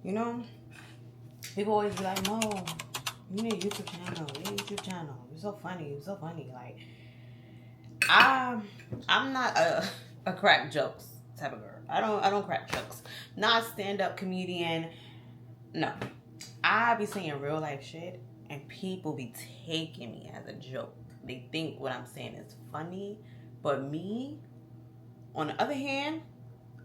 You know, people always be like, Mo, you need a YouTube channel. You need a YouTube channel. You're so funny. You're so funny. Like, I'm not a crack jokes type of girl. I don't crack jokes. Not stand up comedian. No, I be saying real life shit, and people be taking me as a joke. They think what I'm saying is funny, but me, on the other hand,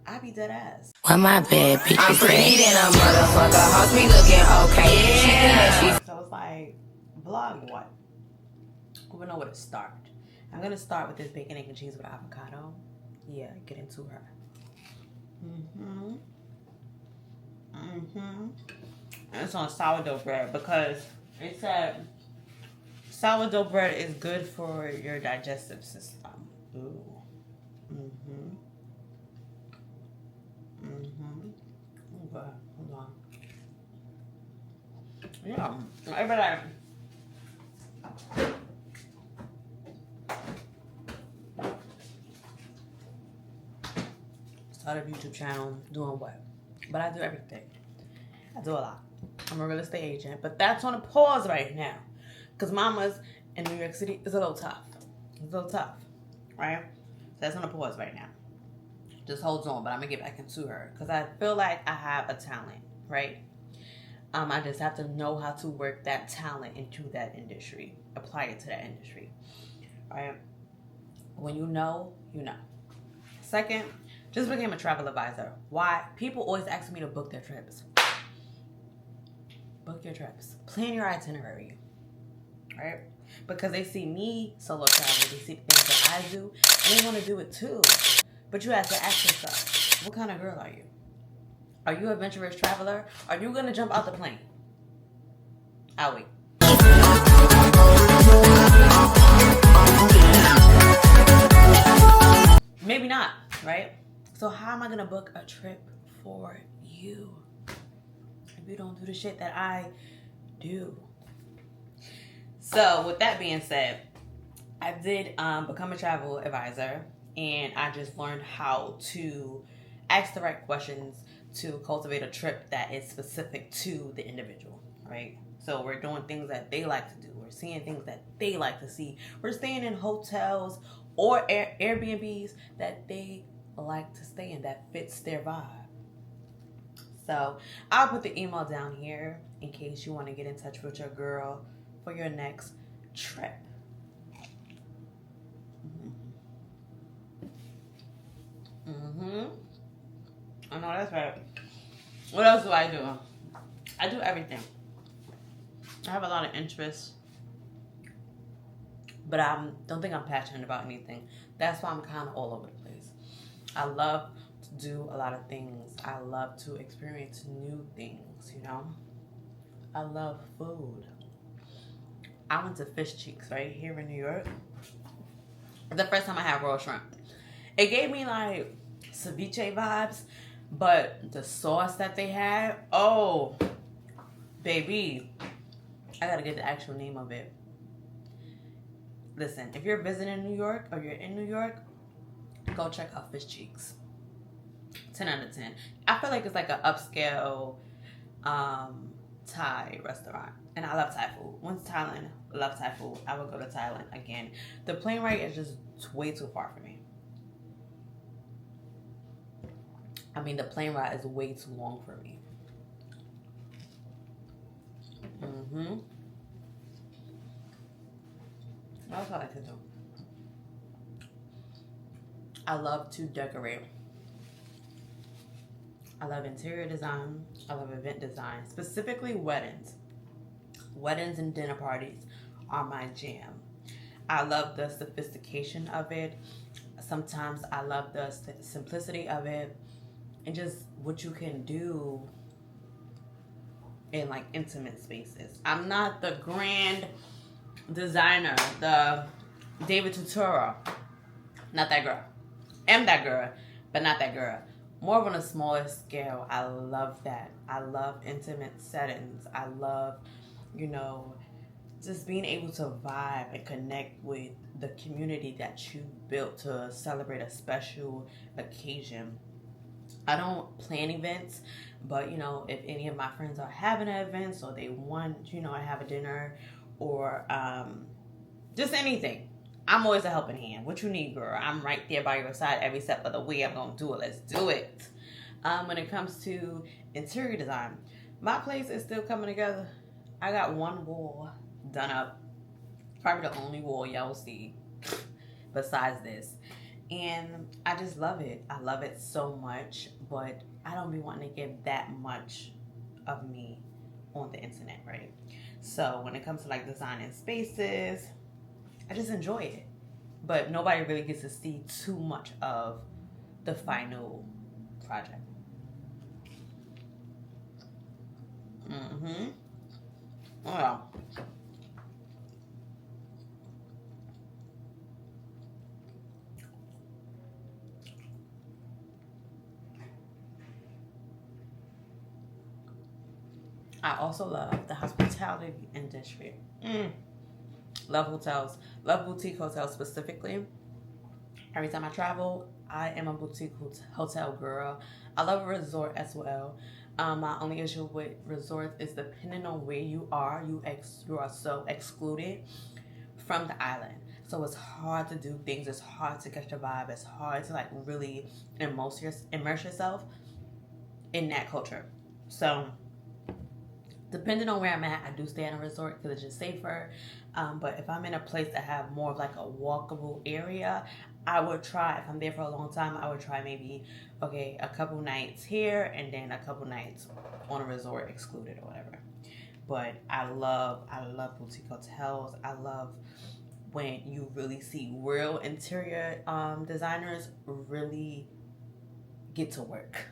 I be dead ass. Why my bad bitch I'm pretty than a motherfucker. House me looking okay. Yeah. So it's like, vlog what? We know where to start. I'm gonna start with this bacon, egg, and cheese with avocado. Yeah, get into her. And it's on sourdough bread because it said sourdough bread is good for your digestive system. Ooh. Okay, hold on. Yeah, everybody. Start a YouTube channel, doing what? But I do everything. I do a lot. I'm a real estate agent, but that's on a pause right now. Because mama's in New York City is a little tough. It's a little tough, right? So that's on a pause right now. Just holds on, but I'm going to get back into her. Because I feel like I have a talent, right? I just have to know how to work that talent into that industry. Apply it to that industry, right? When you know, you know. Second, just became a travel advisor. Why? People always ask me to book their trips. Book your trips. Plan your itinerary. Right? Because they see me solo travel. They see the things that I do. And they want to do it too. But you have to ask yourself, what kind of girl are you? Are you an adventurous traveler? Are you going to jump out the plane? I'll wait. Maybe not, right? So how am I going to book a trip for you if you don't do the shit that I do? So with that being said, I did become a travel advisor, and I just learned how to ask the right questions to cultivate a trip that is specific to the individual, right? So we're doing things that they like to do. We're seeing things that they like to see. We're staying in hotels or Airbnbs that they like to stay in, that fits their vibe. So I'll put the email down here in case you want to get in touch with your girl for your next trip. I know that's right. What else do I do? I do everything. I have a lot of interests, but I don't think I'm passionate about anything. That's why I'm kind of all over the place. I love to do a lot of things. I love to experience new things, you know? I love food. I went to Fish Cheeks right here in New York. The first time I had raw shrimp. It gave me like ceviche vibes, but the sauce that they had, oh, baby. I gotta get the actual name of it. Listen, if you're visiting New York or you're in New York, go check out Fish Cheeks. 10 out of 10. I feel like it's like an upscale Thai restaurant. And I love Thai food. Once Thailand, I love Thai food. I would go to Thailand again. The plane ride is just way too far for me. I mean, the plane ride is way too long for me. What else I like to do? I love to decorate. I love interior design. I love event design, specifically weddings. Weddings and dinner parties are my jam. I love the sophistication of it. Sometimes I love the simplicity of it and just what you can do in like intimate spaces. I'm not the grand designer, the David Tutura. Not that girl. Am that girl, but not that girl. More of on a smaller scale. I love that. I love intimate settings. I love, you know, just being able to vibe and connect with the community that you built to celebrate a special occasion. I don't plan events, but you know, if any of my friends are having an event, so they want, you know, to have a dinner or just anything, I'm always a helping hand. What you need, girl? I'm right there by your side every step of the way. I'm gonna do it. Let's do it. When it comes to interior design, my place is still coming together. I got one wall done up, probably the only wall y'all see besides this. And I just love it. I love it so much, but I don't be wanting to give that much of me on the internet, right? So when it comes to like designing spaces, I just enjoy it. But nobody really gets to see too much of the final project. Mm-hmm. Well, I also love the hospitality industry. Love hotels. Love boutique hotels specifically. Every time I travel, I am a boutique hotel girl. I love a resort as well. My only issue with resorts is depending on where you are, you are so excluded from the island. So it's hard to do things. It's hard to catch the vibe. It's hard to like really immerse yourself in that culture. So depending on where I'm at, I do stay in a resort because it's just safer. But if I'm in a place that have more of like a walkable area, I would try, if I'm there for a long time, I would try maybe, okay, a couple nights here and then a couple nights on a resort excluded or whatever. But I love boutique hotels. I love when you really see real interior designers really get to work.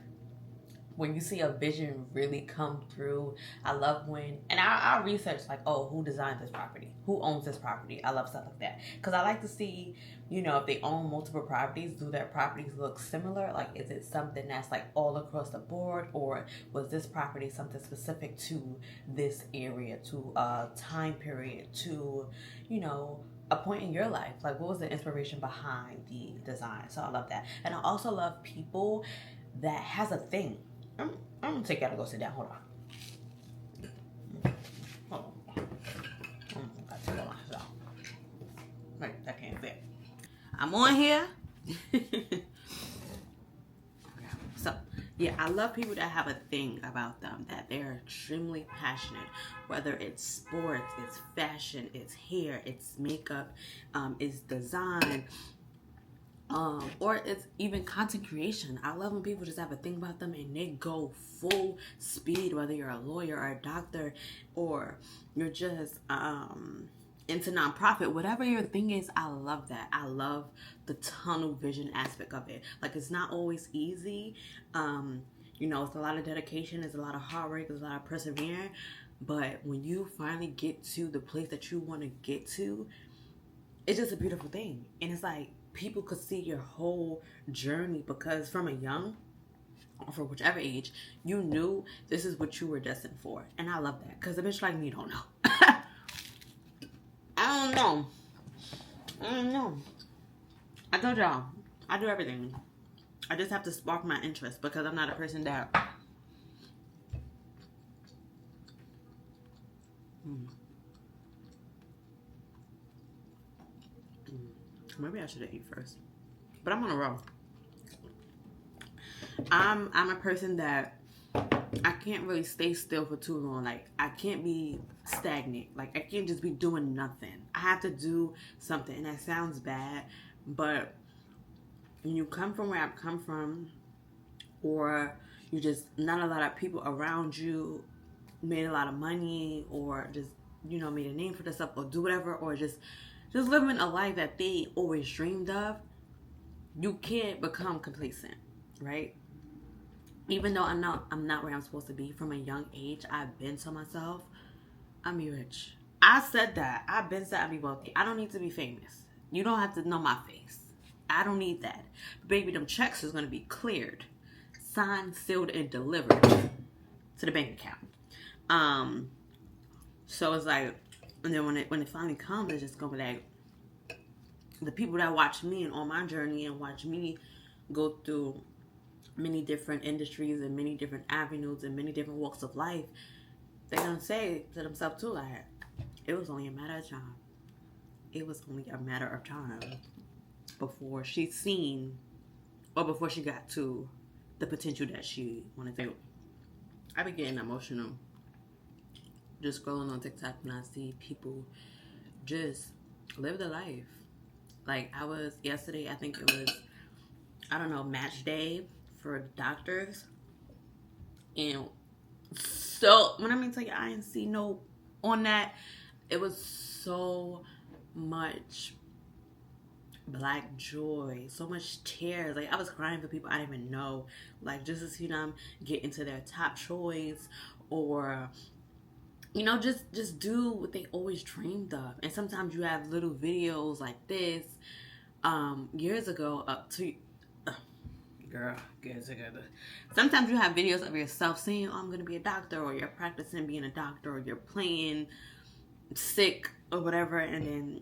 When you see a vision really come through. I love when, and I research like, oh, who designed this property? Who owns this property? I love stuff like that. Because I like to see, you know, if they own multiple properties, do their properties look similar? Like, is it something that's like all across the board? Or was this property something specific to this area, to a time period, to, you know, a point in your life? Like, what was the inspiration behind the design? So I love that. And I also love people that has a thing. I'm gonna take out and go sit down. Hold on. Hold on. I gotta take all my stuff. Wait, that can't fit. I'm on here. So, yeah, I love people that have a thing about them, that they're extremely passionate, whether it's sports, it's fashion, it's hair, it's makeup, it's design, or it's even content creation. I love when people just have a thing about them and they go full speed, whether you're a lawyer or a doctor or you're just into nonprofit, whatever your thing is. I love that. I love the tunnel vision aspect of it. Like, it's not always easy. You know, it's a lot of dedication, it's a lot of hard work, it's a lot of persevering. But when you finally get to the place that you want to get to, it's just a beautiful thing. And it's like, people could see your whole journey, because from a young, or for whichever age, you knew this is what you were destined for. And I love that, because a bitch like me don't know. I don't know. I told y'all, I do everything. I just have to spark my interest, because I'm not a person that maybe I should have eaten first. But I'm on a roll. I'm a person that I can't really stay still for too long. Like, I can't be stagnant. Like, I can't just be doing nothing. I have to do something. And that sounds bad, but when you come from where I've come from, or you just, not a lot of people around you made a lot of money, or just, you know, made a name for themselves, or do whatever, or just living a life that they always dreamed of, you can't become complacent, right? Even though I'm not where I'm supposed to be from a young age, I've been to myself, I'm be rich. I said that. I've been said I'd be wealthy. I don't need to be famous. You don't have to know my face. I don't need that. Baby, them checks is going to be cleared, signed, sealed, and delivered to the bank account. So it's like, and then when it finally comes, it's just going to be like, the people that watch me and on my journey and watch me go through many different industries and many different avenues and many different walks of life, they're gonna say to themselves too, like, it was only a matter of time. It was only a matter of time before she's seen, or before she got to the potential that she wanted to. I be getting emotional just scrolling on TikTok when I see people just live the life. Like, I was yesterday, I think it was, I don't know, match day for doctors. And so, when I mean tell you, I didn't see no on that. It was so much black joy, so much tears. Like, I was crying for people I didn't even know. Like, just to see them get into their top choice, or just do what they always dreamed of. And sometimes you have little videos like this. Years ago, sometimes you have videos of yourself saying, oh, I'm gonna be a doctor, or you're practicing being a doctor, or you're playing sick or whatever, and then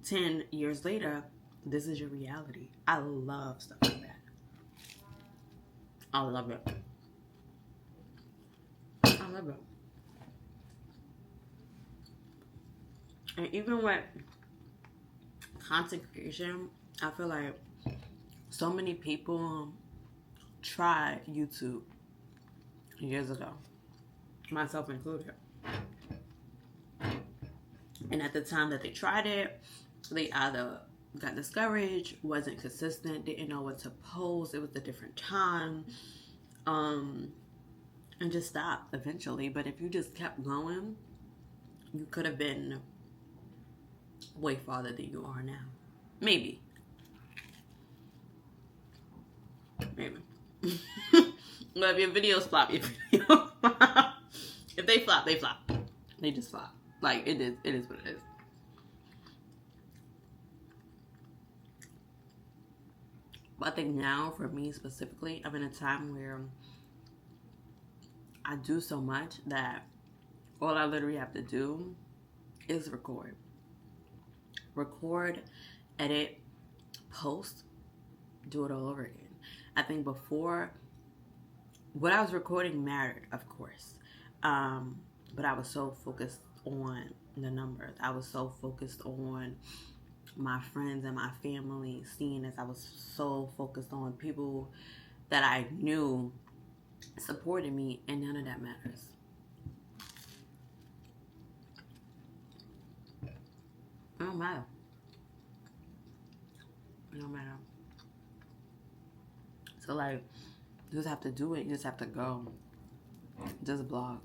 10 years later, this is your reality. I love stuff like that. I love it. I love it. And even with content creation, I feel like so many people tried YouTube years ago, myself included. And at the time that they tried it, they either got discouraged, wasn't consistent, didn't know what to post, it was a different time, and just stopped eventually. But if you just kept going, you could have been way farther than you are now. Maybe. But if your videos flop, if they flop, they flop. They just flop. Like, it is what it is. But I think now, for me specifically, I'm in a time where I do so much that all I literally have to do is record. Record, edit, post, do it all over again. I think before, what I was recording mattered, of course. But I was so focused on the numbers. I was so focused on my friends and my family seeing us. I was so focused on people that I knew supported me, and none of that matters. It don't matter. It don't matter. So, like, you just have to do it. You just have to go. Just blog.